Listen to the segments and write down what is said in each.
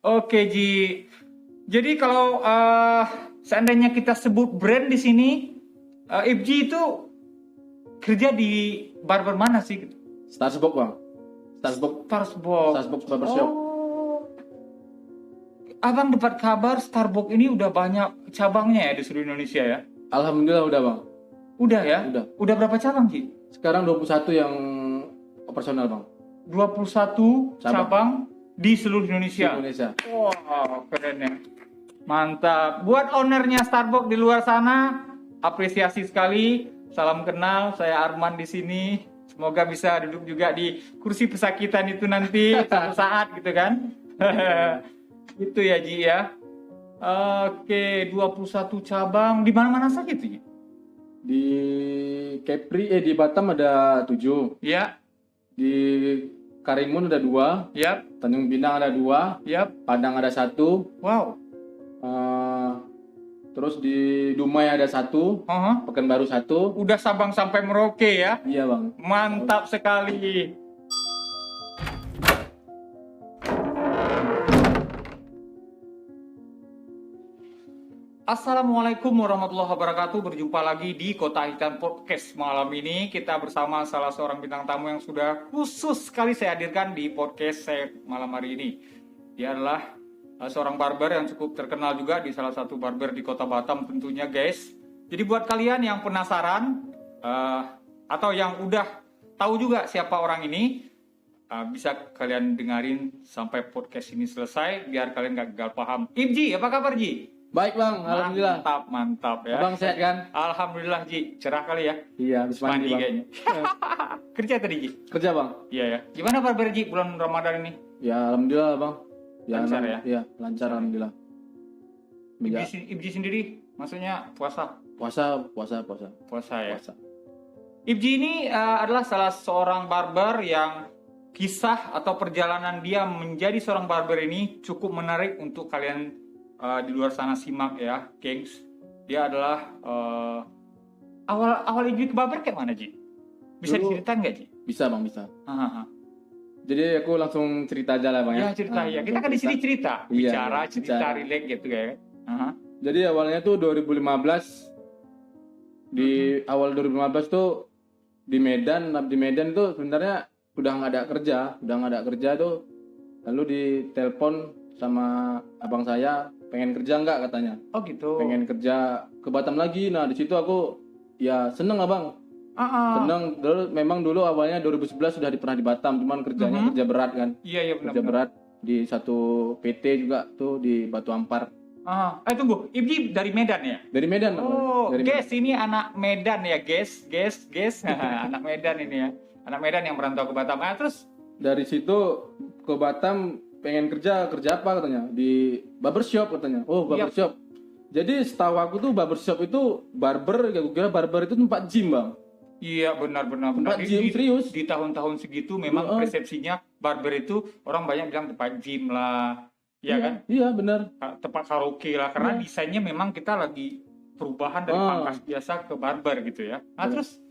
Oke, Ji. Jadi kalau seandainya kita sebut brand di sini, Ibji itu kerja di barber mana sih? Starsbox bang. Starsbox. Starbucks. Starsbox Barbershop. Oh, abang dapat kabar Starbucks ini udah banyak cabangnya ya di seluruh Indonesia ya? Alhamdulillah udah bang. Udah ya? Udah. Udah berapa cabang, Ji? Sekarang 21 yang operasional bang. 21 cabang di seluruh Di Indonesia. Indonesia. Wow, keren ya. Mantap. Buat ownernya Starbucks di luar sana, apresiasi sekali. Salam kenal, saya Arman di sini. Semoga bisa duduk juga di kursi pesakitan itu nanti suatu saat gitu kan. Itu ya Ji ya. Oke, 21 cabang. Di mana-mana saja tuh Ji? Di di Batam ada 7. Ya, Di Karimun ada 2. yap, Tanjung Pinang ada 2. yap. Padang ada 1. Wow. Terus di Dumai ada 1. Pekanbaru 1. Udah Sabang sampai Merauke ya. Iya bang. Mantap sekali. Assalamualaikum warahmatullahi wabarakatuh. Berjumpa lagi di Kota Hitam Podcast. Malam ini kita bersama salah seorang bintang tamu yang sudah khusus sekali saya hadirkan di podcast saya malam hari ini. Dia adalah seorang barber yang cukup terkenal juga di salah satu barber di Kota Batam tentunya guys. Jadi buat kalian yang penasaran atau yang udah tahu juga siapa orang ini, bisa kalian dengerin sampai podcast ini selesai biar kalian gak gagal paham. Ibji, apa kabar Ji? Baik bang, alhamdulillah. Mantap ya. Abang sehat kan? Alhamdulillah Ji, cerah kali ya. Iya, habis mandi bang. kayaknya. Kerja tadi Ji? Kerja bang? Iya ya. Gimana barber Ji bulan Ramadan ini? Ya alhamdulillah bang. Lancar ya? Iya, lancar alhamdulillah. Ibji sendiri maksudnya puasa Puasa ya. puasa. Ibji ini adalah salah seorang barber yang kisah atau perjalanan dia menjadi seorang barber ini cukup menarik untuk kalian di luar sana simak ya, gengs. Dia adalah awal Ibji ke barber kayak mana Ji? Bisa Dulu- diceritain nggak Ji? Bisa bang, bisa. Hahaha. Jadi aku langsung cerita aja lah bang ya. Ya cerita ya. Kita langsung kan di sini cerita, Iya, bicara, iya, cerita, bicara. relate gitu ya. Aha. Jadi awalnya tuh 2015 di awal 2015 tuh di Medan tuh sebenarnya udah nggak ada kerja tuh. Lalu ditelepon sama abang saya, pengen kerja nggak katanya. Oh gitu. Pengen kerja ke Batam lagi. Nah di situ aku ya seneng abang. Seneng. Memang dulu awalnya 2011 sudah pernah di Batam, cuman kerjanya kerja berat kan. Iya Kerja benar. berat di satu PT juga tuh di Batu Ampar. Tunggu, Ibji dari Medan ya? Dari Medan. Oh, dari guys, ini anak Medan ya, guys. Anak Medan ini ya. Anak Medan yang merantau ke Batam. Terus Dari situ ke Batam pengen kerja apa katanya? Di barbershop katanya. Oh, barbershop. Jadi setahu aku tuh barbershop itu barber, ya gue kira barber itu tempat gym, Bang. iya benar. Tempat gym, serius. Di tahun-tahun segitu memang persepsinya barber itu orang banyak bilang tempat gym lah. Iya kan? Iya, benar. Tempat karaoke lah karena desainnya memang kita lagi perubahan dari pangkas biasa ke barber gitu ya. Terus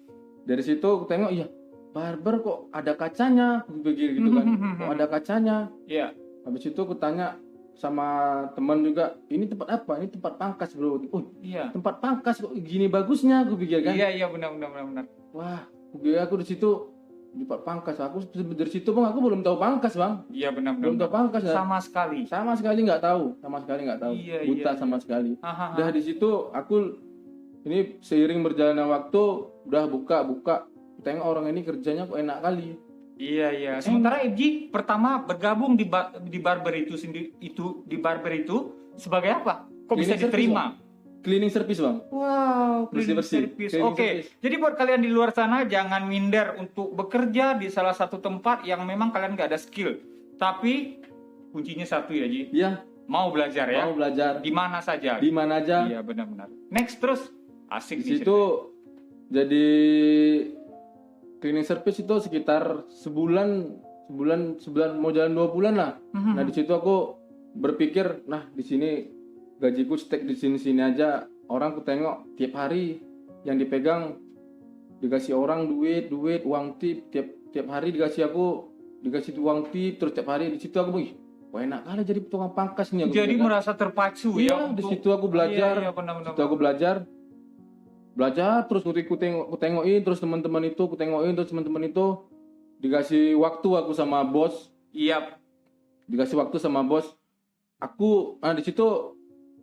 Dari situ aku tengok, iya, barber kok ada kacanya, begitu gitu kan. Kok ada kacanya. Iya. Habis itu aku tanya sama teman juga, ini tempat apa? Ini tempat pangkas, Bro. Oh, Iya. tempat pangkas kok gini bagusnya, aku pikir kan. Iya benar. Wah, aku di situ di tempat pangkas. Aku dari situ bang, aku belum tahu pangkas bang. Iya benar. Belum tahu pangkas ya. Sama sekali. Sama sekali nggak tahu. Iya, Buta iya. sama sekali. Hahaha. Udah di situ aku ini seiring berjalannya waktu udah buka. Tengok orang ini kerjanya kok enak kali. Iya. Sementara Ibji pertama bergabung di barber itu di barber itu sebagai apa? Kok bisa Cleaning service, diterima? Cleaning service bang. Wow, cleaning Bersih-bersih. service. Cleaning Oke. service. Jadi buat kalian di luar sana jangan minder untuk bekerja di salah satu tempat yang memang kalian nggak ada skill. Tapi kuncinya satu ya, Ji. Iya. Mau belajar ya. Mau belajar. Di mana saja. Di mana aja. Iya, benar. Next terus asik Di situ jadi cleaning service itu sekitar sebulan mau jalan 2 bulan lah. Nah di situ aku berpikir, nah di sini gajiku stek di sini aja. Orang ku tengok tiap hari yang dipegang dikasih orang duit uang tip tiap hari dikasih uang tip terus tiap hari. Di situ aku wah enak kali jadi tukang pangkas nih. Jadi merasa terpacu iya, ya. di situ aku belajar. Iya, benar-benar. Situ aku belajar terus ku tengokin terus teman-teman itu dikasih waktu aku sama bos. Iya. Dikasih waktu sama bos. Aku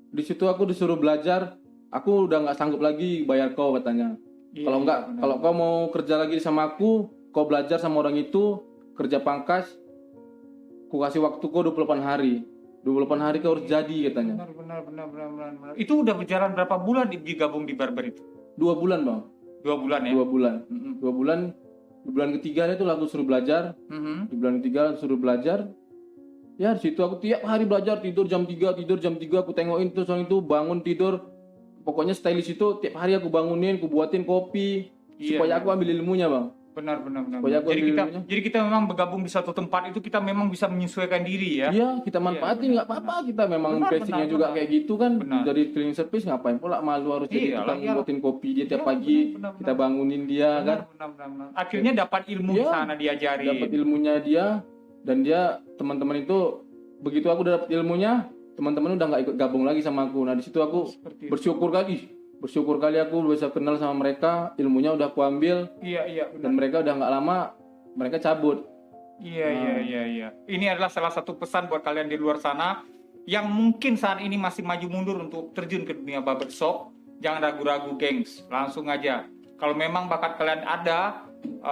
di situ aku disuruh belajar. Aku udah nggak sanggup lagi bayar kau katanya. Iya, Kalau kau mau kerja lagi sama aku, kau belajar sama orang itu, kerja pangkas, ku kasih waktu kau 28 hari. 28 hari kau harus jadi katanya. Benar. Itu udah berjalan berapa bulan digabung di barber itu? 2 bulan bang. 2 bulan ya? 2 bulan. 2 bulan. Di bulan ketiga itu aku suruh belajar. Di bulan ketiga suruh belajar. Ya di situ aku tiap hari belajar, tidur jam 3 aku tengokin terus orang itu bangun tidur. Pokoknya stylist itu tiap hari aku bangunin, aku buatin kopi supaya aku ambil ilmunya bang. Benar. Jadi kita memang bergabung di satu tempat itu kita memang bisa menyesuaikan diri ya. Iya, kita manfaatin nggak apa-apa, kita memang basicnya juga kayak gitu kan. Dari cleaning service ngapain pula malu harus jadi tukang buatin kopi dia tiap pagi. Kita bangunin dia kan. Benar. Akhirnya dapat ilmu di sana diajari. Dapat ilmunya dia dan dia teman-teman itu begitu aku dapat ilmunya, teman-teman udah nggak ikut gabung lagi sama aku. Nah di situ aku bersyukur kali aku bisa kenal sama mereka, ilmunya udah aku ambil. Iya. Dan mereka udah nggak lama mereka cabut. Iya. Ini adalah salah satu pesan buat kalian di luar sana yang mungkin saat ini masih maju mundur untuk terjun ke dunia barbershop. Jangan ragu-ragu, gengs. Langsung aja. Kalau memang bakat kalian ada,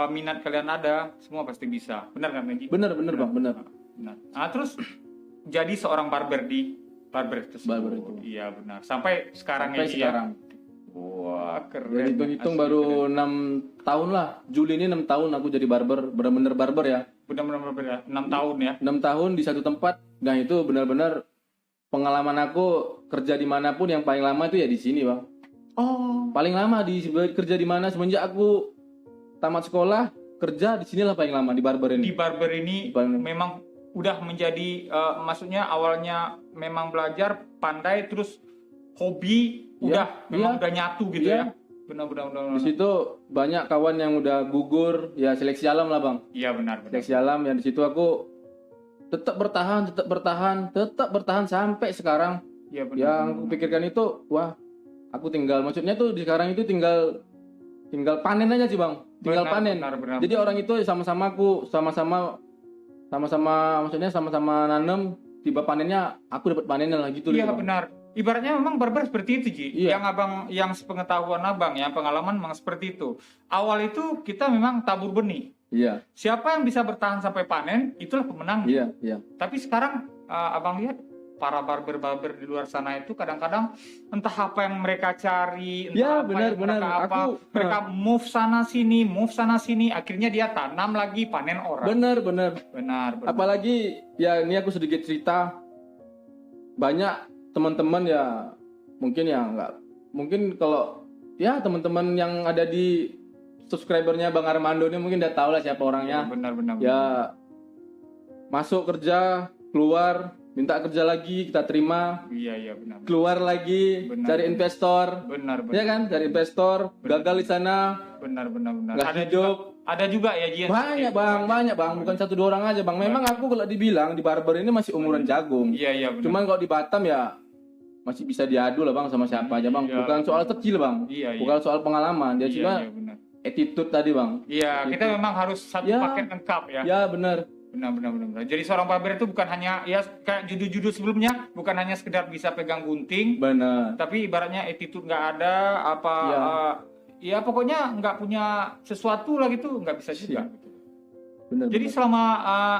minat kalian ada, semua pasti bisa. Benar kan, Meji? Benar bang, benar. Nah, terus jadi seorang barber di barber itu. Iya benar. Sampai sekarang ya. Wah keren. Jadi hitung baru 6 tahun lah. Juli ini 6 tahun aku jadi barber, benar-benar barber ya. Benar-benar barber ya. 6 tahun ya. 6 tahun di satu tempat. Nah itu benar-benar pengalaman aku kerja dimanapun yang paling lama itu ya di sini bang. Oh. Paling lama kerja di mana semenjak aku tamat sekolah kerja di sinilah paling lama di barber ini. Di barber ini memang udah menjadi maksudnya awalnya memang belajar pandai terus hobi. Udah nyatu gitu ya. Benar. Di situ banyak kawan yang udah gugur, ya seleksi alam lah bang. Iya benar. Seleksi alam ya di situ aku tetap bertahan sampai sekarang. Iya benar. Yang aku pikirkan itu, wah, aku maksudnya tuh di sekarang itu tinggal panen aja sih bang. Tinggal panen. Benar. Jadi orang itu sama-sama maksudnya sama-sama nanem, tiba panennya aku dapat panennya lah gitu. Iya benar. Ibaratnya memang barber seperti itu Ji. Iya. Yang sepengetahuan abang ya, pengalaman memang seperti itu. Awal itu kita memang tabur benih. Iya. Siapa yang bisa bertahan sampai panen itulah pemenang. Iya. Tapi sekarang abang lihat para barber di luar sana itu kadang-kadang entah apa yang mereka cari, mereka move sana sini, akhirnya dia tanam lagi panen orang. Benar. Apalagi ya ini aku sedikit cerita, banyak teman-teman ya mungkin kalau ya teman-teman yang ada di subscribernya Bang Armando ini mungkin udah tahu lah siapa orangnya. Benar. Ya masuk kerja, keluar, minta kerja lagi, kita terima. Iya benar. Keluar lagi, cari investor. Benar. Ya kan, cari investor, gagal di sana. Benar. Nggak hidup. Ada juga ya Jian. Banyak bang, bukan 1-2 orang aja bang. Memang aku kalau dibilang di barber ini masih umuran jagung. Iya benar. Cuman kalau di Batam ya masih bisa diadu lah bang sama siapa aja bang. Bukan soal kecil bang. Bukan soal pengalaman. Dia cuma attitude tadi bang. Iya, kita memang harus satu paket lengkap ya. Ya benar. Benar. Jadi seorang barber itu bukan hanya ya kayak judul-judul sebelumnya, bukan hanya sekedar bisa pegang gunting. Benar. Tapi ibaratnya attitude nggak ada, ya pokoknya nggak punya sesuatu lah gitu, nggak bisa juga. Benar. Jadi selama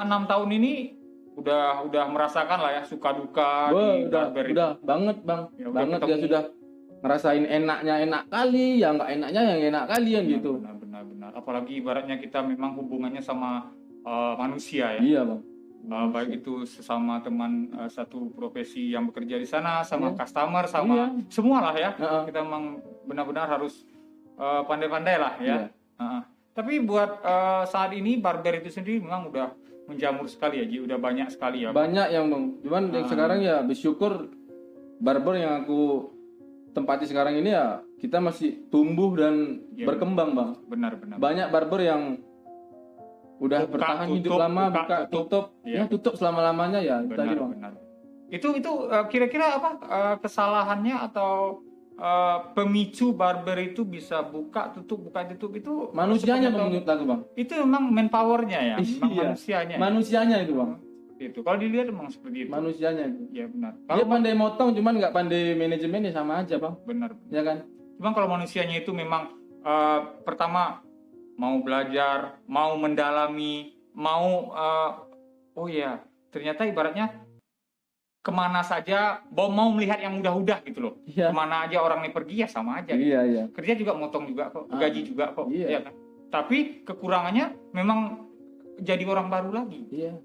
6 tahun ini udah merasakan lah ya suka duka di barber itu. Udah banget bang, banget ya sudah ngerasain enaknya enak kali, ya nggak enaknya yang enak kalian gitu. Benar. Apalagi ibaratnya kita memang hubungannya sama manusia ya. Iya bang. Baik itu sesama teman satu profesi yang bekerja di sana, sama customer, sama semua lah ya. Kita memang benar-benar harus pandai-pandai lah ya. Tapi buat saat ini barber itu sendiri memang udah menjamur sekali ya, Ji. Udah banyak sekali ya. Banyak yang bang. Cuman yang sekarang ya bersyukur barber yang aku tempati sekarang ini ya kita masih tumbuh dan berkembang bang. Benar. Banyak barber yang udah Buka, bertahan hidup tutup, lama, buka, buka tutup. tutup, Iya. ya tutup selama-lamanya ya tadi Benar, bang. benar. Itu kira-kira apa kesalahannya atau pemicu barber itu bisa buka tutup itu Manusianya sepengetahuan- bang menurut aku bang. itu memang manpowernya ya, memang Iya. manusianya. Manusianya itu bang. Itu kalau dilihat memang seperti itu. Manusianya itu. Ya benar. Dia Kalau pandai motong cuman nggak pandai manajemen ya sama aja bang. benar. Ya kan? Cuman kalau manusianya itu memang pertama mau belajar, mau mendalami, mau oh ya ternyata ibaratnya kemana saja mau melihat yang udah gitu loh. Iya. Kemana aja orang ini pergi ya sama aja. Gitu. Iya. Kerja juga motong juga kok, gaji juga kok. Iya. Ya kan? Tapi kekurangannya memang jadi orang baru lagi. Iya.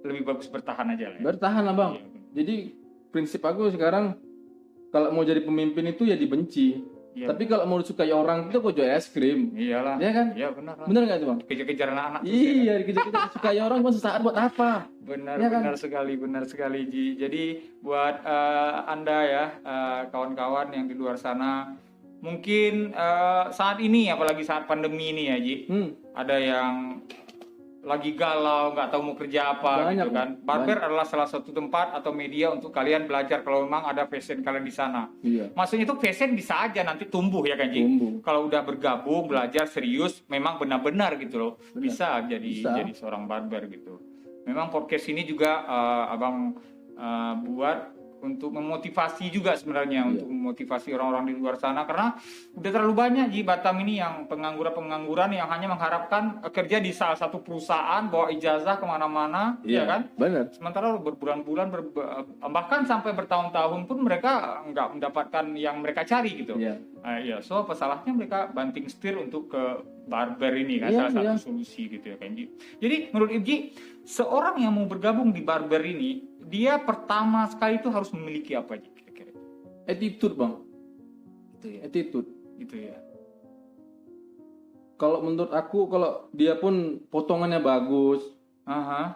Lebih bagus bertahan aja lah. Ya. Bertahan lah bang. Iya, benar. Jadi prinsip aku sekarang kalau mau jadi pemimpin itu ya dibenci. Iya. Tapi kalau mau disukai orang itu kok jual es krim. Iyalah. Iya kan? Iya benar. Lah. Bener nggak tuh bang? Kejar-kejar anak-anak. terus, Iya, dikejar-kejar disukai orang cuma sesaat buat apa? Benar, Ya kan? benar sekali Ji. Jadi buat Anda ya, kawan-kawan yang di luar sana, mungkin saat ini, apalagi saat pandemi ini ya Ji, ada yang lagi galau, nggak tahu mau kerja apa, Banyak, gitu kan. Barber adalah salah satu tempat atau media untuk kalian belajar kalau memang ada passion kalian di sana. Iya. Maksudnya itu passion bisa aja nanti tumbuh ya kan Ji. Tumbuh. Kalau udah bergabung, belajar serius, memang benar-benar gitu loh, Benar. bisa jadi seorang barber gitu. Memang podcast ini juga abang buat untuk memotivasi juga sebenarnya, Iya. untuk memotivasi orang-orang di luar sana, karena udah terlalu banyak di Batam ini yang pengangguran yang hanya mengharapkan kerja di salah satu perusahaan, bawa ijazah kemana-mana, ya kan? Benar. Sementara berbulan-bulan bahkan sampai bertahun-tahun pun mereka nggak mendapatkan yang mereka cari gitu. Iya. Iya, so apa salahnya mereka banting setir untuk ke barber ini kan, Iya, salah satu solusi gitu ya kan Ji. Jadi menurut Ibji, seorang yang mau bergabung di barber ini, dia pertama sekali itu harus memiliki apa Ji kira-kira? Attitude bang. Itu ya. Attitude. Gitu ya. Kalau menurut aku, kalau dia pun potongannya bagus, Aha,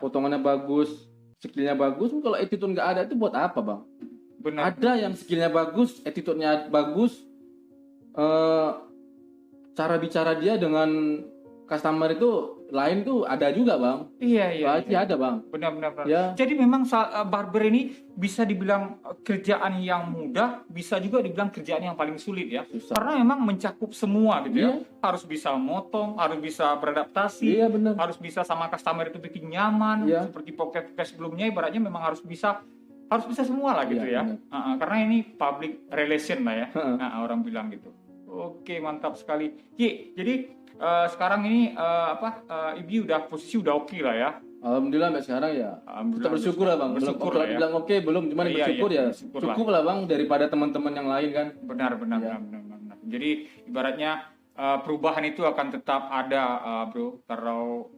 skillnya bagus, kalau attitude nggak ada itu buat apa bang? benar. Ada yang skillnya bagus, attitude-nya bagus, cara bicara dia dengan customer itu lain tuh ada juga bang. Iya. Pasti ada bang. Benar. Ya. Jadi memang barber ini bisa dibilang kerjaan yang mudah, bisa juga dibilang kerjaan yang paling sulit ya. Susah. Karena memang mencakup semua gitu ya. Iya. Harus bisa motong, harus bisa beradaptasi, Iya benar. harus bisa sama customer itu bikin nyaman. Iya. Seperti podcast sebelumnya, ibaratnya memang harus bisa semua lah gitu Iya, ya. Karena ini public relation lah ya. Heeh. Orang bilang gitu. Oke, mantap sekali. Ji, jadi sekarang ini Ibi posisi udah oke lah ya. Alhamdulillah sampai sekarang ya. Alhamdulillah. Kita bersyukur lah bang. Bersyukur Belum lah ya. bilang oke belum, cuman Iya, bersyukur iya, ya. bersyukur Cukup lah bang daripada teman-teman yang lain kan. Benar. Iya. Jadi ibaratnya perubahan itu akan tetap ada, bro.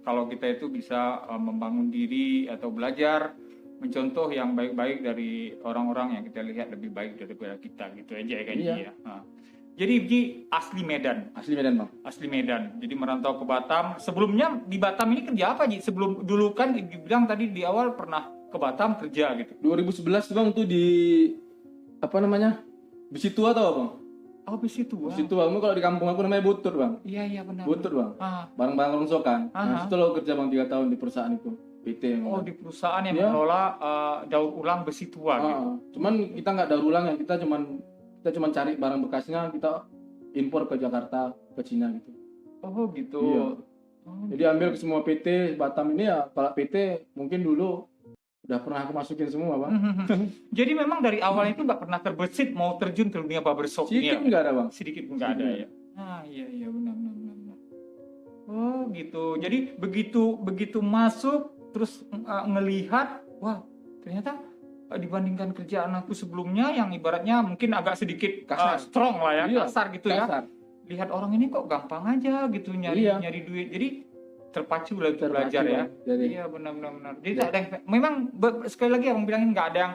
Kalau kita itu bisa membangun diri atau belajar, mencontoh yang baik-baik dari orang-orang yang kita lihat lebih baik daripada kita, gitu aja ya kan. Iya. Ji, ya. Jadi Ji asli Medan. Asli Medan bang. Asli Medan. Jadi merantau ke Batam. Sebelumnya di Batam ini kerja apa Ji? Sebelum dulu kan dibilang tadi di awal pernah ke Batam kerja gitu. 2011 bang tuh di apa namanya? Besi tua tau bang? Oh, besi tua. Besi tua. Kalau di kampung aku namanya Butur bang. Iya benar. Butur bang. Barang-barang rongsokan. Aha. Nah, situ lo kerja bang 3 tahun di perusahaan itu. PT. Oh, di perusahaan yang Iya. mengelola daur ulang besi tua gitu. Cuman kita nggak daur ulang ya, kita cuman cari barang bekasnya, kita impor ke Jakarta, ke Cina gitu. Oh, gitu. Iya. Oh, Jadi ambil ke semua PT Batam ini ya, kalau PT mungkin dulu udah pernah aku masukin semua bang. Jadi memang dari awal itu nggak pernah terbesit mau terjun ke dunia barbershop ini Sedikit ya? nggak ada bang. Sedikit pun nggak ada ya. Iya benar. Oh gitu. Jadi begitu masuk terus ngelihat, wah ternyata dibandingkan kerjaan aku sebelumnya yang ibaratnya mungkin agak sedikit Kasar. strong lah ya, Iya, kasar gitu ya. Kasar. Lihat orang ini kok gampang aja gitu nyari Iya. duit. Jadi terpacu lah untuk belajar ya. Bang. Jadi Iya benar. Jadi tak ada yang, memang sekali lagi yang bilangin nggak ada yang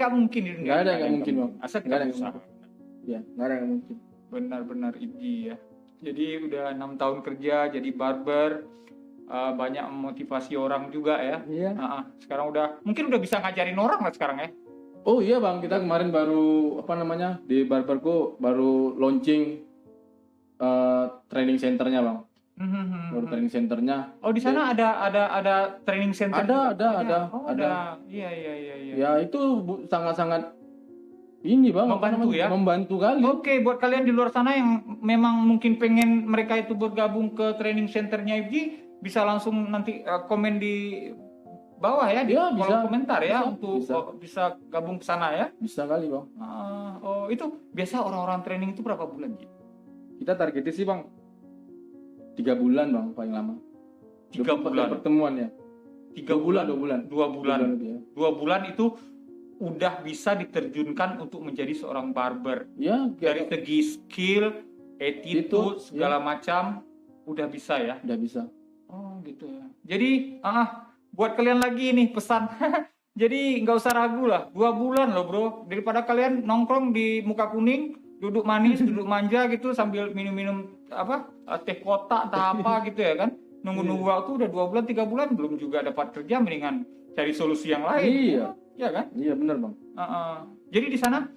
nggak mungkin di dunia. Nggak ada yang nggak mungkin, Bang. Asal Nggak kita ada yang berusaha. ya nggak ada yang mungkin. Benar Ibji ya. Jadi udah 6 tahun kerja jadi barber, banyak memotivasi orang juga ya. Iya. Sekarang mungkin udah bisa ngajarin orang lah sekarang ya. Oh iya bang, kita kemarin baru di barberku baru launching training centernya bang. baru training centernya. Oh, di sana ada training center. Ada. Oh, ada. Iya. Ya itu sangat-sangat ini bang, Membantu ya? membantu kali. Oke, buat kalian di luar sana yang memang mungkin pengen mereka itu bergabung ke training centernya IFG, bisa langsung nanti komen di bawah ya, di Ya, kolom bisa. komentar ya, Bisa, untuk bisa. bisa gabung ke sana ya. Bisa kali bang. Oh, itu biasa orang-orang training itu berapa bulan, Ji? Kita targetnya sih bang 3 bulan bang paling lama. 3 24 bulan. pertemuan ya. 3 bulan. 2 bulan. 2 bulan. lebih ya. 2 bulan itu udah bisa diterjunkan untuk menjadi seorang barber. Ya, Dari segi skill, attitude, Itu, segala macam udah bisa ya. udah bisa. Oh gitu ya. Jadi buat kalian lagi nih pesan. Jadi nggak usah ragu lah. 2 bulan loh bro. Daripada kalian nongkrong di muka kuning, duduk manis, duduk manja gitu sambil minum-minum teh kotak atau apa gitu ya kan. Nunggu-nunggu waktu udah 2 bulan, 3 bulan belum juga dapat kerja, mendingan cari solusi yang lain. Iya. Iya kan? Iya benar bang. Jadi di sana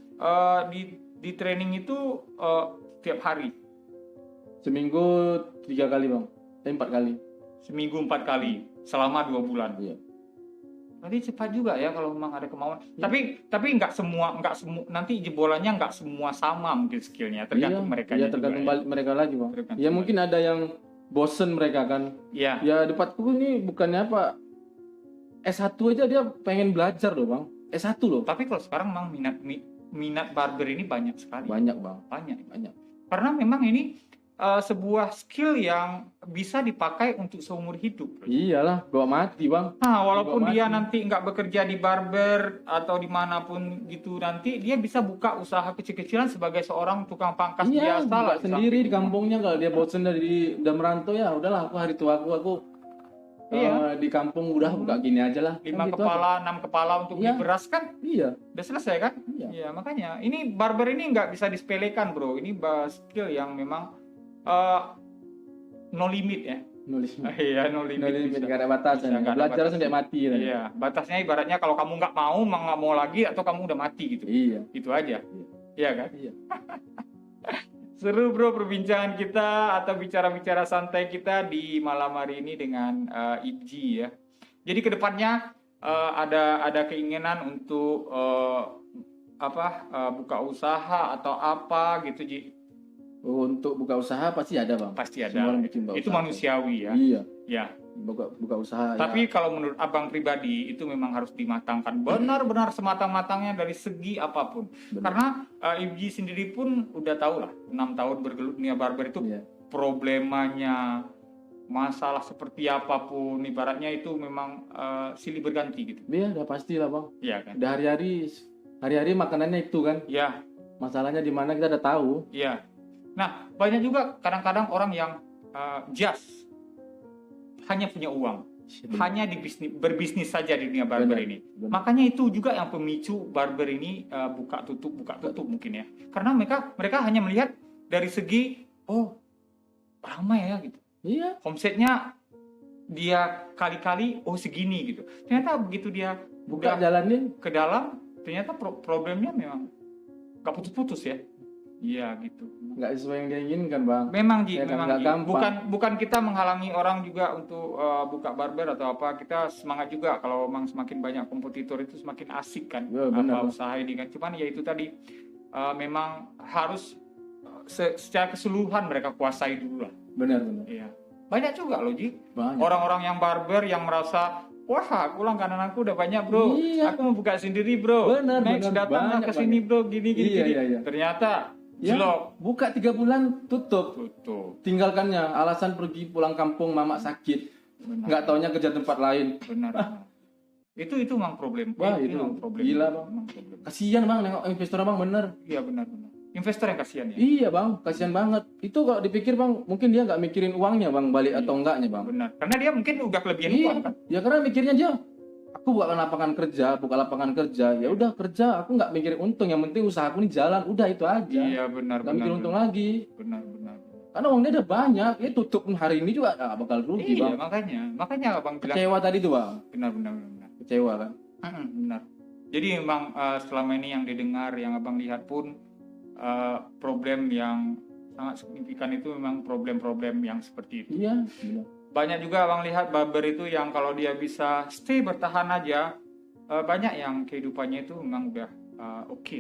di training itu tiap hari. Seminggu 3 kali bang. 4 kali. Seminggu 4 kali selama 2 bulan. Iya. Berarti cepat juga ya kalau memang ada kemauan. Ya. Tapi nggak semua nanti jebolannya nggak semua sama mungkin skillnya, tergantung mereka. Iya tergantung balik mereka lagi bang. Tergantung Ya mungkin ada yang bosen mereka kan. Iya. Ya depanku ini bukannya apa, S1 aja dia pengen belajar loh bang. S1 loh. Tapi kalau sekarang memang minat barber ini banyak sekali. Banyak bang. Banyak. Karena memang ini sebuah skill yang bisa dipakai untuk seumur hidup. Iyalah, bawa mati bang. Nah, walaupun Bawa dia mati. nanti nggak bekerja di barber atau dimanapun gitu, nanti dia bisa buka usaha kecil-kecilan sebagai seorang tukang pangkas Iya, biasa buka lah sendiri di kampungnya. Kalau dia bosen udah merantau ya udahlah, aku hari tua aku Iya. di kampung udah buka gini aja lah. 5 Kan gitu kepala, 6 kepala untuk beli Iya. beras kan aja. Iya. udah selesai kan? Iya. Iya, makanya ini barber ini nggak bisa disepelekan bro. Ini skill yang memang no limit ya. Nulis. Iya, no limit. Nulis Bisa. nggak ada batasan. Bisa, nggak ada Belajar batas. sampai mati. Kan? Iya, batasnya ibaratnya kalau kamu nggak mau lagi atau kamu udah mati gitu. Iya. Itu aja. Iya kan? Iya. Seru bro perbincangan kita atau bicara-bicara santai kita di malam hari ini dengan Ibji ya. Jadi kedepannya ada keinginan untuk buka usaha atau apa gitu Ji? Untuk buka usaha pasti ada bang. Pasti ada. Semua orang bikin Itu usaha. manusiawi ya. Iya. Ya. Buka usaha. Tapi ya. kalau menurut abang pribadi itu memang harus dimatangkan benar-benar sematang-matangnya dari segi apapun. Benar. Karena Ibji sendiri pun udah tahu lah 6 tahun bergelut dunia barber itu Iya. problemanya, masalah seperti apapun ibaratnya itu memang silih berganti gitu. Iya, udah pasti lah bang. Iya kan? Udah hari-hari makanannya itu kan. Iya, Masalahnya di mana kita udah tahu. iya. Nah, banyak juga kadang-kadang orang yang just hanya punya uang, hanya berbisnis saja di dunia barber Benar, ini. benar. Makanya itu juga yang pemicu barber ini buka tutup mungkin ya. Karena mereka hanya melihat dari segi ramai ya gitu. Iya. Omsetnya dia kali-kali segini gitu. Ternyata begitu dia Buka udah jalanin. ke dalam, ternyata problemnya memang nggak putus-putus ya. Iya gitu. Nggak sesuai yang dia inginkan bang. Memang Ji, Ya kan, memang nggak Ji. gampang. Bukan kita menghalangi orang juga untuk buka barber atau apa. Kita semangat juga kalau memang semakin banyak kompetitor itu semakin asik kan Ya, benar, Bang. usaha ini kan. Cuman ya itu tadi memang harus secara keseluruhan mereka kuasai dulu lah. Benar. Iya. Banyak juga loh Ji. Banyak. Orang-orang yang barber yang merasa wah, aku langganan aku udah banyak bro. Iya. Aku mau buka sendiri bro. Benar, Next benar. datang Banyak ke sini bro, gini. Iya. Ternyata Ya, jelok. buka 3 bulan tutup. Tinggalkannya. Alasan pergi pulang kampung, mamak sakit. Benar. Nggak taunya kerja tempat lain. Benar. Itu memang problem. Wah, itu memang problem. gila, Bang. Memang problem. Kasihan bang, nengok investor bang bener. Iya benar. Investor yang kasihan ya. Iya bang, kasihan banget. Itu kalau dipikir bang, mungkin dia nggak mikirin uangnya bang, balik atau enggaknya bang. Benar. Karena dia mungkin udah kelebihan Iya, uang kan. ya karena mikirnya dia, aku buka lapangan kerja, ya udah kerja, aku nggak mikirin untung, yang penting usahaku ini jalan, udah itu aja. Iya benar. Nggak mikir untung lagi, Benar. karena uangnya udah banyak, ya tutup hari ini juga nggak bakal rugi Iya bang. makanya abang bilang Kecewa tadi tuh bang, benar. kecewa kan. Benar. Jadi memang selama ini yang didengar, yang abang lihat pun problem yang sangat signifikan itu memang problem-problem yang seperti itu. Iya, benar. Banyak juga abang lihat barber itu yang kalau dia bisa stay bertahan aja, banyak yang kehidupannya itu memang udah oke.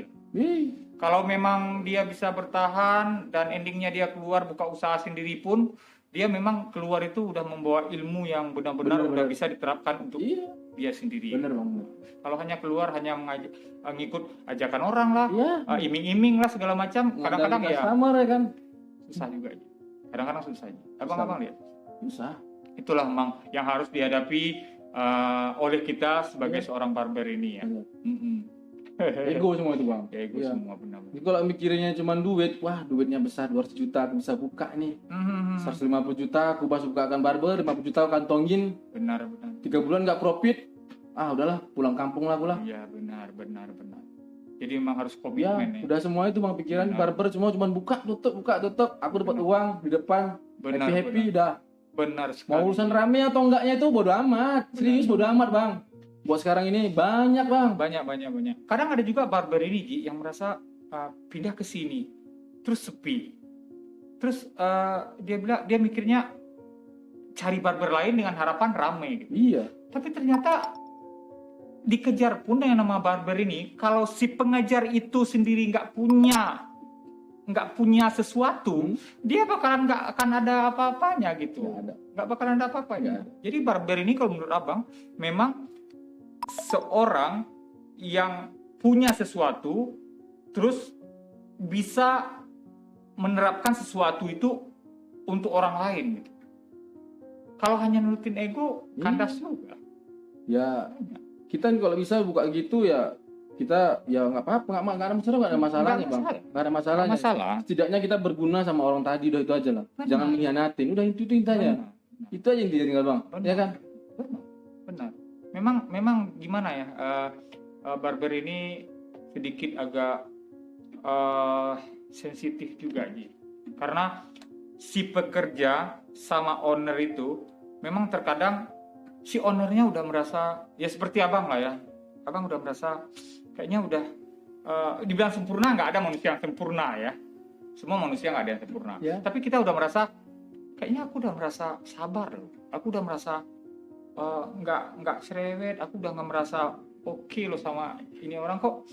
Kalau memang dia bisa bertahan dan endingnya dia keluar buka usaha sendiri pun, dia memang keluar itu udah membawa ilmu yang benar-benar udah bisa diterapkan untuk dia sendiri. Bener bang. Kalau hanya keluar hanya ngikut ajakan orang lah, Iya. iming-iming lah segala macam, kadang-kadang ya sama ya kan. susah juga. Kadang-kadang susah. Abang-abang lihat. Susah. Itulah memang yang harus dihadapi oleh kita sebagai seorang barber ini ya. Ego semua itu bang. Ya, ego semua benar. Jadi kalau mikirnya cuma duit, wah duitnya besar 200 juta aku bisa buka nih. 150 juta aku bisa bukakan barber, 50 juta aku kantongin. Benar. 3 bulan nggak profit, udahlah pulang kampung lah aku lah. Iya benar. Jadi memang harus Ya, komitmen ya. udah semua itu bang pikiran barber semua cuma buka tutup. Aku dapat uang di depan, happy dah. Benar sekali. Mau urusan rame atau enggaknya itu bodo amat, serius bodo amat bang. Buat sekarang ini banyak bang. Banyak. Kadang ada juga barber ini Ji, yang merasa pindah ke sini, terus sepi. Terus dia mikirnya cari barber lain dengan harapan rame gitu. Iya. Tapi ternyata dikejar pun dengan nama barber ini, kalau si pengajar itu sendiri nggak punya sesuatu, dia bakalan nggak akan ada apa-apanya gitu. Nggak bakalan ada apa-apanya. Jadi barber ini kalau menurut abang memang seorang yang punya sesuatu terus bisa menerapkan sesuatu itu untuk orang lain gitu. Kalau hanya nurutin ego kandas juga. Ya kita kalau bisa buka gitu ya kita ya nggak apa-apa, nggak ada masalahnya bang. Nggak ada masalahnya. Setidaknya kita berguna sama orang tadi, udah itu aja lah. Jangan mengkhianatin, udah itu intinya. Itu aja yang tinggal bang. Ya kan? Benar. Memang gimana ya, barber ini sedikit agak sensitif juga Ji. Karena si pekerja sama owner itu memang terkadang si ownernya udah merasa ya seperti abang lah ya. Abang udah merasa kayaknya udah dibilang sempurna, nggak ada manusia yang sempurna ya. Semua manusia nggak ada yang sempurna. Tapi kita udah merasa kayaknya aku udah merasa sabar loh. Aku udah merasa nggak cerewet, aku udah nggak merasa oke loh sama ini orang, kok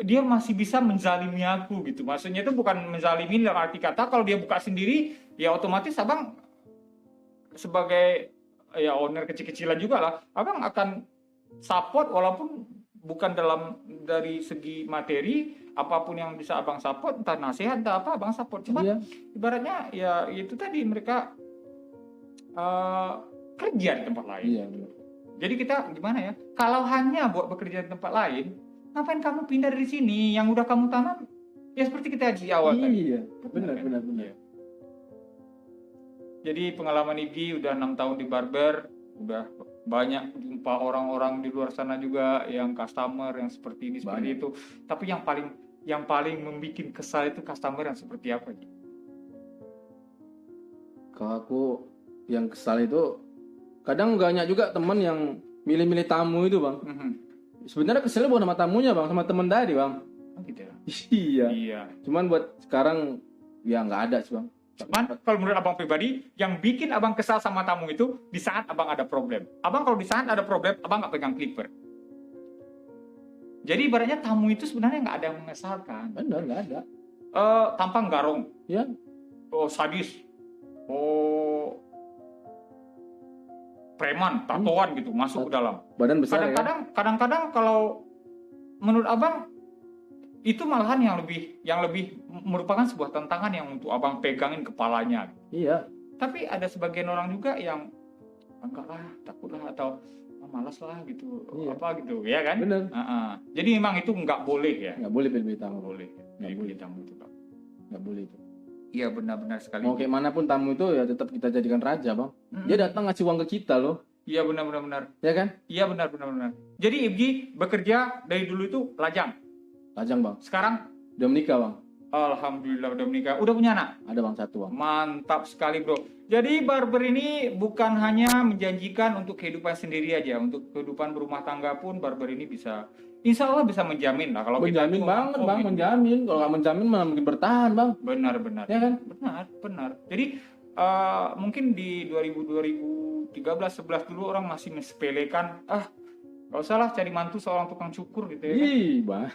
dia masih bisa menzalimi aku gitu. Maksudnya itu bukan menzalimi dalam arti kata kalau dia buka sendiri ya otomatis abang sebagai ya owner kecil-kecilan juga lah, abang akan support walaupun bukan dari segi materi, apapun yang bisa abang support, entah nasihat entah apa abang support. Cuma ibaratnya ya itu tadi mereka kerja di tempat lain. Jadi kita gimana ya? Kalau hanya buat bekerja di tempat lain, ngapain kamu pindah dari sini? Yang udah kamu tanam, ya seperti kita di awal tadi. Iya, benar. Jadi pengalaman Igi udah 6 tahun di barber, udah banyak jumpa orang-orang di luar sana juga yang customer yang seperti ini, seperti itu. Tapi yang paling membuat kesal itu customer yang seperti apa? Kalau aku yang kesal itu kadang banyak juga teman yang milih-milih tamu itu bang. Sebenarnya keselnya bukan sama tamunya bang, sama teman tadi bang. Gitu ya? Iya. Cuman buat sekarang ya nggak ada sih bang. Cuman kalau menurut abang pribadi, yang bikin abang kesal sama tamu itu di saat abang ada problem. Abang kalau di saat ada problem, abang nggak pegang clipper. Jadi ibaratnya tamu itu sebenarnya nggak ada yang mengesalkan. Benar, nggak ada. Tampang garong. Ya. Sadis. Preman, tatoan gitu, masuk ke dalam. Badan besar. Kadang-kadang kalau menurut abang itu malahan yang lebih merupakan sebuah tantangan yang untuk abang pegangin kepalanya. Iya. Tapi ada sebagian orang juga yang enggak lah, takut lah atau malas lah gitu, apa gitu, ya kan? Bener. Jadi memang itu nggak boleh ya. Nggak boleh pilih tamu. Nggak boleh tamu itu Pak. Nggak boleh itu. Iya benar-benar sekali. Mau kayak manapun tamu itu ya tetap kita jadikan raja bang. Dia datang ngasih uang ke kita loh. Iya benar-benar. Ya kan? Iya benar-benar. Jadi Ibgi bekerja dari dulu itu lajang. Lajang bang. Sekarang udah menikah bang. Alhamdulillah udah menikah. Udah punya anak? Ada bang, satu bang. Mantap sekali bro. Jadi barber ini bukan hanya menjanjikan untuk kehidupan sendiri aja, untuk kehidupan berumah tangga pun barber ini bisa, insya Allah bisa menjamin lah. Kalau kita Menjamin tuh banget mampu bang, gitu. menjamin. Kalau nggak menjamin malah mungkin bertahan bang. Benar. Ya kan? Benar. Jadi mungkin di 2013-11 dulu orang masih mensepelekan, nggak usah lah cari mantu seorang tukang cukur gitu ya kan? Ih bang.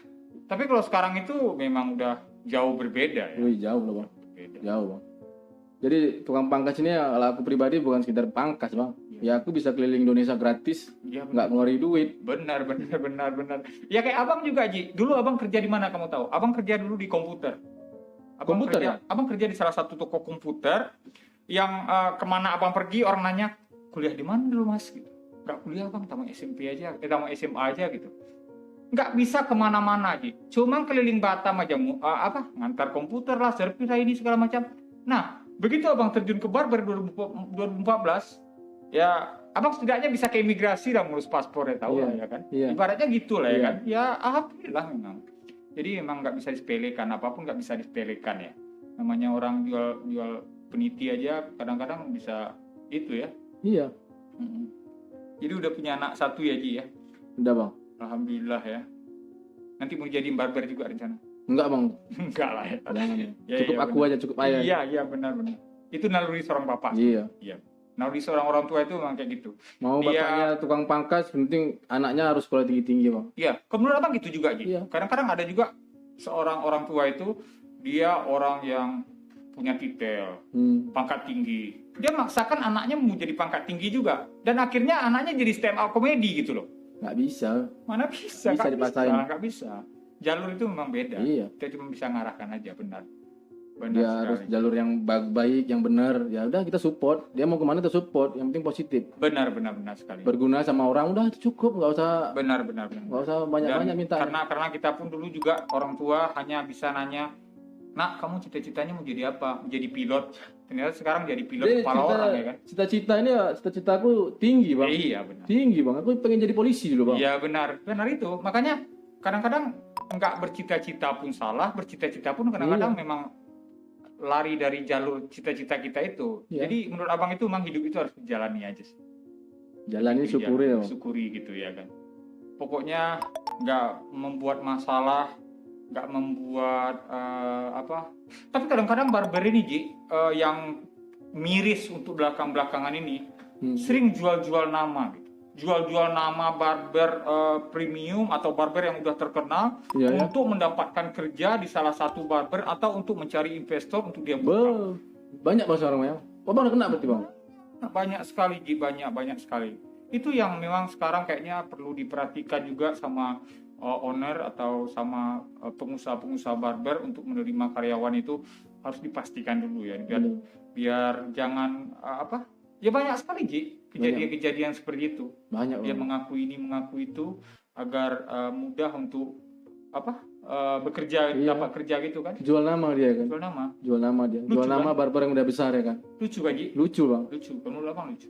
Tapi kalau sekarang itu memang udah jauh berbeda ya. Wih, jauh loh bang. Berbeda. Jauh bang. Jadi tukang pangkas ini ya, kalau aku pribadi bukan sekedar pangkas bang. Ya aku bisa keliling Indonesia gratis, Ya, nggak ngeluarin duit. benar. Ya kayak abang juga Ji. Dulu abang kerja di mana kamu tahu? Abang kerja dulu di komputer. Komputer ya? Abang kerja di salah satu toko komputer yang kemana abang pergi orang nanya kuliah di mana dulu mas? Gitu. Nggak kuliah bang, tamat SMP aja, tamat SMA aja gitu. Nggak bisa kemana-mana Ji. Cuma keliling Batam aja, ngantar komputer lah, servis lah ini segala macam. Nah, begitu abang terjun ke barber 2014, ya abang setidaknya bisa ke imigrasi lah ngurus paspor ya tahu Iya, lah ya kan. iya. Ibaratnya gitu lah ya Iya. kan. Ya alhamdulillah memang. Jadi memang nggak bisa disepelekan, apapun nggak bisa disepelekan ya. Namanya orang jual peniti aja kadang-kadang bisa itu ya. Iya. Mm-mm. Jadi udah punya anak satu ya Ji ya. Udah bang. Alhamdulillah ya. Nanti mau jadi barber juga rencana? Enggak bang. Enggak lah ya. Jangan. Ya, Cukup iya, aku benar. aja, cukup ayah. Iya benar. Itu naluri seorang bapak. Iya. Naluri seorang orang tua itu memang kayak gitu. Mau Dia- bapaknya tukang pangkas, penting anaknya harus sekolah tinggi-tinggi bang. Iya, menurut abang gitu juga Ji. Iya. Kadang-kadang ada juga seorang orang tua itu dia orang yang punya titel, pangkat tinggi. Dia maksakan anaknya mau jadi pangkat tinggi juga. Dan akhirnya anaknya jadi stand up komedi gitu loh. Nggak bisa. Mana bisa? Bisa Nggak dipaksain. Nggak bisa. Jalur itu memang beda. Iya. Kita cuma bisa ngarahkan aja, benar. Benar Dia sekali. harus jalur yang baik, yang benar. Ya udah kita support. Dia mau kemana kita support. Yang penting positif. Benar sekali. Berguna sama orang udah itu cukup. Nggak usah Benar. banyak-banyak Dan minta. karena kita pun dulu juga orang tua hanya bisa nanya, nak kamu cita-citanya mau jadi apa? Menjadi pilot. Ternyata sekarang jadi pilot Jadi kepala orang ya kan? cita-cita ini ya, cita-cita aku tinggi bang. Iya benar. Tinggi bang. Aku pengen jadi polisi dulu bang. Iya benar itu. Makanya kadang-kadang nggak bercita-cita pun salah, bercita-cita pun kadang-kadang Iya. memang lari dari jalur cita-cita kita itu. Iya. Jadi menurut abang itu memang hidup itu harus dijalani aja sih. Jalani syukuri ya bang. Syukuri gitu ya kan. Pokoknya nggak membuat masalah, nggak membuat Tapi kadang-kadang barber ini Ji, yang miris untuk belakangan ini sering jual-jual nama gitu. Jual-jual nama barber premium atau barber yang udah terkenal Iya, ya. untuk mendapatkan kerja di salah satu barber atau untuk mencari investor untuk dia buka. Banyak bang sekarang ya. Oh bang udah kena berarti bang. Banyak sekali Ji, banyak sekali. Itu yang memang sekarang kayaknya perlu diperhatikan juga sama owner atau sama pengusaha-pengusaha barber untuk menerima karyawan itu harus dipastikan dulu ya biar jangan ya banyak sekali Ji kejadian seperti itu. Banyak Dia bang. mengaku ini mengaku itu agar mudah untuk bekerja, Iya. dapat kerja gitu kan. Jual nama dia kan. Jual nama. Jual nama dia. Lucu, Jual nama kan? barber yang udah besar ya kan. Lucu kan Ji? Lucu bang. Lucu, menurut abang lucu.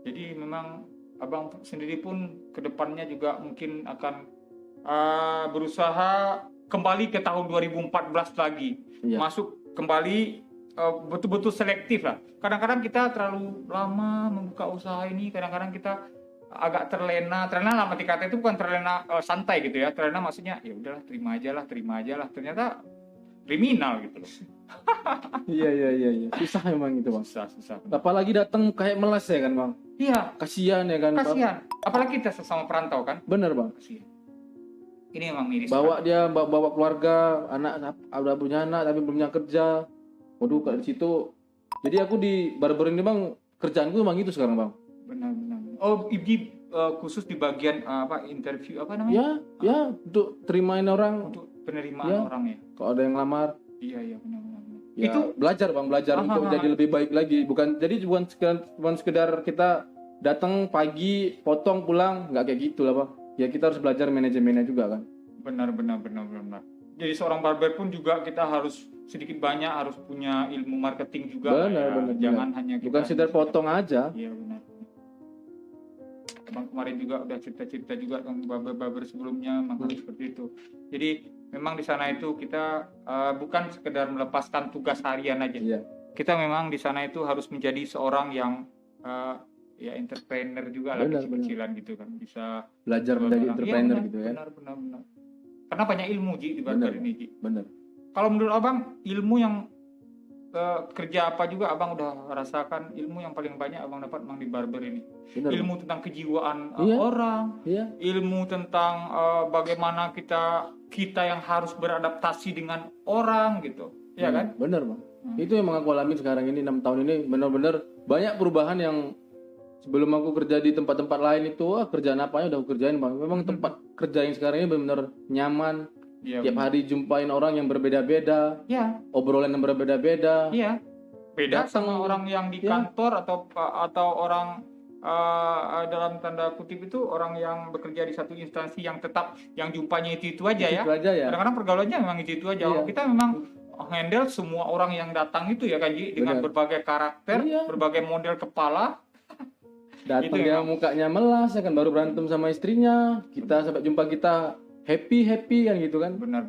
Jadi memang abang sendiri pun kedepannya juga mungkin akan berusaha kembali ke tahun 2014 lagi. Iya. Masuk kembali betul-betul selektif lah. Kadang-kadang kita terlalu lama membuka usaha ini, kadang-kadang kita agak terlena dalam arti kata itu bukan terlena santai gitu ya. Terlena maksudnya ya udahlah terima aja lah. Ternyata kriminal gitu loh. Iya. Susah memang itu bang. Susah. Apalagi datang kayak melas ya kan bang. Iya, Kasihan ya kan. Bang? kasihan. Apalagi kita sesama perantau kan. Bener bang. Kasihan. Ini emang miris. Bawa dia bawa keluarga, anak udah punya anak tapi belum punya kerja. Waduh kalau di situ. Jadi aku di barber ini bang kerjaanku emang gitu sekarang bang. Benar. Oh, ini khusus di bagian interview apa namanya? Ya untuk terimain orang. Untuk penerimaan Ya. orang ya. Kalau ada yang lamar. Iya benar. Ya, Itu belajar untuk jadi lebih baik lagi. Bukan sekedar kita datang pagi potong pulang nggak kayak gitu lah bang. Ya kita harus belajar manajemennya juga kan. benar. Jadi seorang barber pun juga kita harus sedikit banyak harus punya ilmu marketing juga. Benar. Jangan hanya kita Bukan sekedar potong aja. Iya benar. Abang kemarin juga udah cerita-cerita juga tentang barber sebelumnya memang seperti itu. Jadi memang di sana itu kita bukan sekedar melepaskan tugas harian aja. Iya. Kita memang di sana itu harus menjadi seorang yang ya entrepreneur juga lah, Benar, kecil-kecilan gitu kan, bisa Belajar jual menjadi barang. entrepreneur Iya, gitu kan. benar. Karena banyak ilmu Ji di barber Benar. ini Ji. Benar. Kalau menurut abang ilmu yang kerja apa juga abang udah rasakan, ilmu yang paling banyak abang dapat memang di barber ini. Benar. Ilmu tentang kejiwaan Iya. orang, Iya. ilmu tentang bagaimana kita yang harus beradaptasi dengan orang gitu, ya kan? Benar bang. Itu yang aku alami sekarang ini 6 tahun ini, benar-benar banyak perubahan yang sebelum aku kerja di tempat-tempat lain itu kerjaan apanya udah aku kerjain bang. Memang tempat kerja yang sekarang ini benar-benar nyaman. Ya, Tiap hari jumpain orang yang berbeda-beda, ya, obrolan yang berbeda-beda. iya. Beda Datang. sama orang yang di kantor atau orang dalam tanda kutip itu orang yang bekerja di satu instansi yang tetap yang jumpanya itu aja ya. Itu aja ya. Kadang-kadang pergaulannya memang itu aja. Iya. Kita memang handle semua orang yang datang itu ya kan Ji, dengan Benar. berbagai karakter, Iya. berbagai model kepala. Datang Itu dia memang. mukanya melas, ya kan baru berantem sama istrinya. Kita sampai jumpa kita happy kan gitu kan. Benar.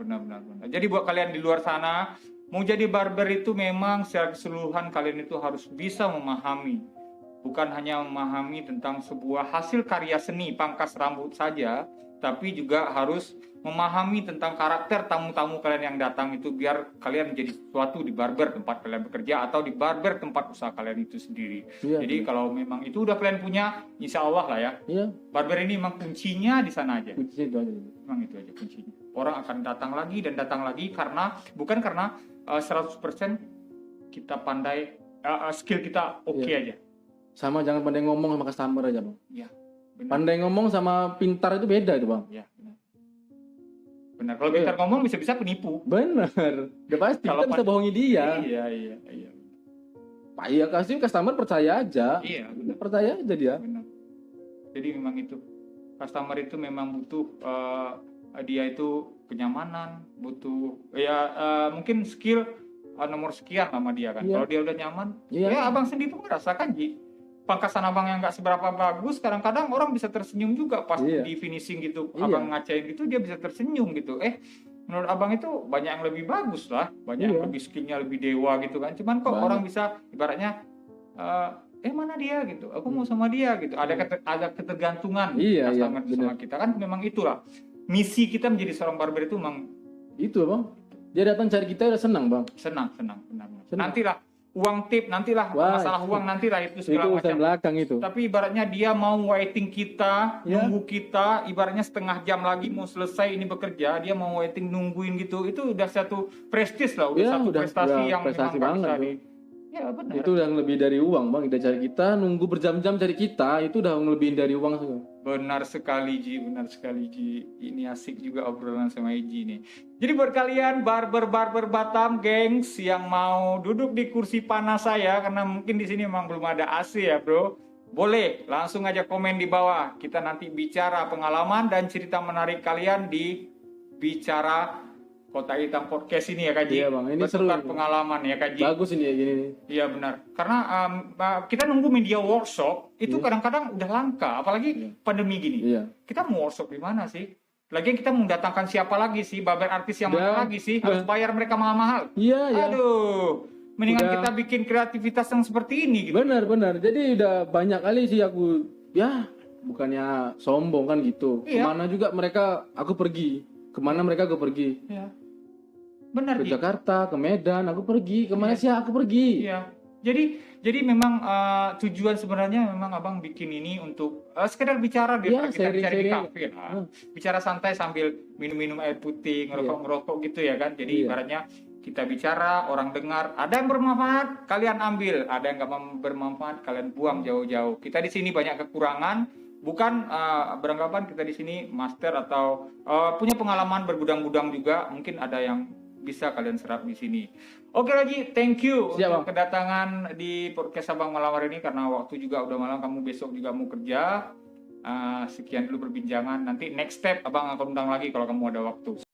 Jadi buat kalian di luar sana, mau jadi barber itu memang secara keseluruhan kalian itu harus bisa memahami. Bukan hanya memahami tentang sebuah hasil karya seni pangkas rambut saja, tapi juga harus memahami tentang karakter tamu-tamu kalian yang datang itu, biar kalian menjadi sesuatu di barber tempat kalian bekerja atau di barber tempat usaha kalian itu sendiri. Iya. Jadi kalau memang itu udah kalian punya, insya Allah lah ya. Iya. Barber ini memang kuncinya di sana aja. Kuncinya itu aja. Memang itu aja kuncinya. Orang akan datang lagi karena bukan karena 100% kita pandai, skill kita oke aja. Sama jangan pandai ngomong sama customer aja bang. Iya, benar. Pandai ngomong sama pintar itu beda itu bang. Ya, benar. Kalau pintar ngomong bisa-bisa penipu. Benar. Udah pasti Kalau kita bisa bohongi dia. Iya. Pak iya kasih customer percaya aja. Iya, benar. Percaya aja dia. Benar. Jadi memang itu. Customer itu memang butuh dia itu kenyamanan, butuh mungkin skill nomor sekian sama dia kan. Iya. Kalau dia udah nyaman, Iya. ya abang sendiri pun merasakan Ji. Pangkasan abang yang nggak seberapa bagus, kadang-kadang orang bisa tersenyum juga pas Iya. di finishing gitu. Iya. Abang ngacain gitu, dia bisa tersenyum gitu. Menurut abang itu banyak yang lebih bagus lah, banyak yang Iya. lebih skillnya lebih dewa gitu kan. Cuman kok Banyak. orang bisa ibaratnya mana dia gitu, aku mau sama dia gitu. Ada ketergantungan Iya, customer benar. sama kita kan. Memang itulah misi kita menjadi seorang barber itu memang Itu bang. Dia datang cari kita udah senang bang. senang benar. Senang. Nantilah uang tip, nantilah Wah, masalah uang nantilah itu Itu segala urusan macam. belakang itu. Tapi ibaratnya dia mau waiting kita, Ya. nunggu kita, ibaratnya setengah jam lagi mau selesai ini bekerja, dia mau waiting nungguin gitu. Itu udah satu prestis lah, udah Ya, satu udah prestasi yang prestasi memang banget nggak bisa tuh. Ya benar. Itu yang lebih dari uang bang. Dia cari kita, nunggu berjam-jam cari kita, itu udah ngelebihin dari uang semua. Benar sekali Ji. Ini asik juga obrolan sama Iji nih. Jadi buat kalian barber Batam, gengs, yang mau duduk di kursi panas saya, karena mungkin di sini memang belum ada AC ya bro, boleh langsung aja komen di bawah. Kita nanti bicara pengalaman dan cerita menarik kalian di Bicara Kota Hitam Podcast ini ya Kak Ji. Iya, Bang. Ini Bertukar seru. pengalaman ya Kak Ji. Bagus ini ya gini nih. Iya benar. Karena kita nunggu media workshop itu kadang-kadang udah langka, apalagi pandemi gini. Iya. Kita mau workshop di mana sih? Lagian kita mendatangkan siapa lagi sih? Barber artis yang mana lagi sih? Harus bayar mereka mahal-mahal. Iya. Aduh. Mendingan Udah. kita bikin kreativitas yang seperti ini gitu. Benar. Jadi udah banyak kali sih aku, ya bukannya sombong kan gitu. Iya. Kemana juga mereka aku pergi. Kemana mereka aku pergi. Iya. Benar Ke Ji. Jakarta, ke Medan, aku pergi. Ke Malaysia aku pergi. Iya. Jadi memang tujuan sebenarnya memang abang bikin ini untuk sekedar bicara daripada kita bicara di kafe lah. Bicara santai sambil minum-minum air putih, ngerokok-ngerokok gitu ya kan. Jadi ibaratnya kita bicara, orang dengar, ada yang bermanfaat, kalian ambil, ada yang nggak bermanfaat, kalian buang jauh-jauh. Kita di sini banyak kekurangan, bukan beranggapan kita di sini master atau punya pengalaman bergudang-gudang juga, mungkin ada yang bisa kalian serap di sini. Oke lagi, thank you Siap, untuk kedatangan di podcast Abang malam hari ini, karena waktu juga udah malam, kamu besok juga mau kerja. Sekian dulu perbincangan. Nanti next step Abang akan undang lagi kalau kamu ada waktu.